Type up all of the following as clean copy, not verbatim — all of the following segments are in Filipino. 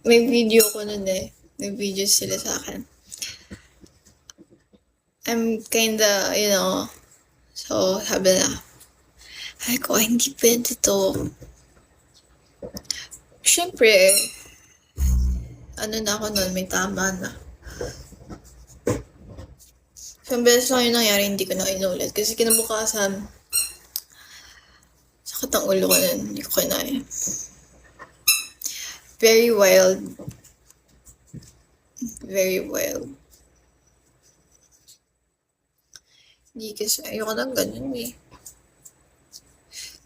may video ko nun eh. May video sila sa akin. I'm kinda, so sabi na, ay ko, hindi pwede to. Siyempre, na ako nun, may tama na. Isang beses lang yung nangyari, hindi ko na inulit. Kasi kinabukasan, sakit ang ulo ko nun, hindi ko kinaya. Very wild. Very wild. Hindi kasi, ayoko nang ganun eh.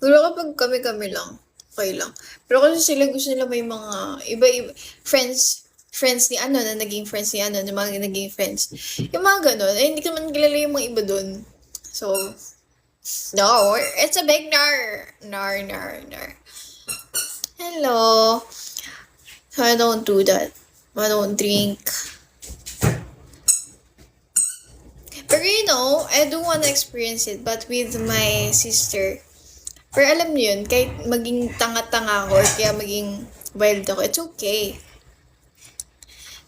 Pero kapag kami-kami lang, okay lang. Pero kasi sila gusto nila may mga iba-iba, friends ni na naging friends ni na mga naging friends. Yung mga ganun, hindi ko naman kilala yung mga iba dun. So, no, it's a big nar. Nar. Hello. So, I don't do that. I don't drink. Pero I do wanna experience it, but with my sister. Pero alam niyo yun, kahit maging tanga-tanga ako or kaya maging wild ako, it's okay.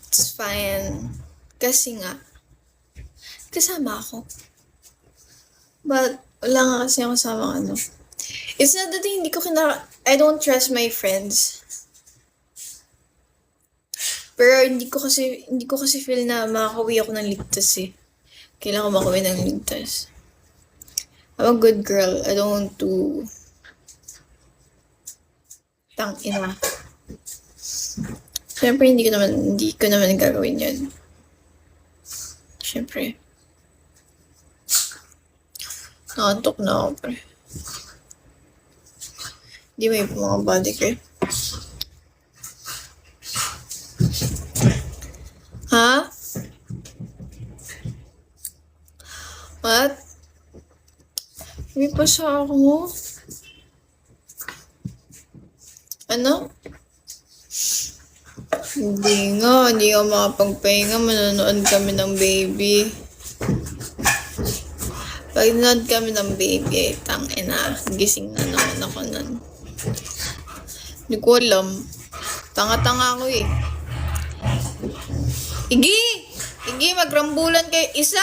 It's fine. Kasi nga, kasama ako. But, wala nga kasi ako kasama It's not that I don't trust my friends. Pero hindi ko kasi feel na makakauwi ako ng ligtas eh. Kailangan ko makauwi ng ligtas. I'm a good girl. I don't want to tangina. Siyempre, hindi ko naman gagawin yun. Siyempre. Nakatok na ako, pre. Hindi may mga body care. Ha? What? May pasa ako. Ano? Hindi nga makapagpahinga. Manonood kami ng baby. Pag nanood kami ng baby, tangina, gising na naman ako nun. Hindi ko alam. Tanga-tanga ako eh. Igi, magrambulan kayo. Isa!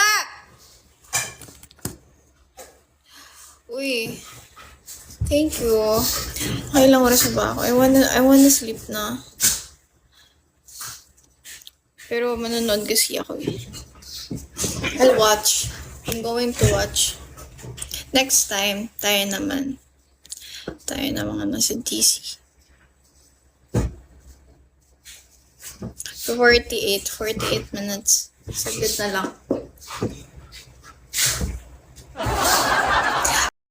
Uy. Thank you. Okay lang oras na ba ako? I wanna sleep na. Pero manonood kasi ako eh. I'll watch. I'm going to watch. Next time, tayo naman nasa DC. 48 minutes. Saglit na lang.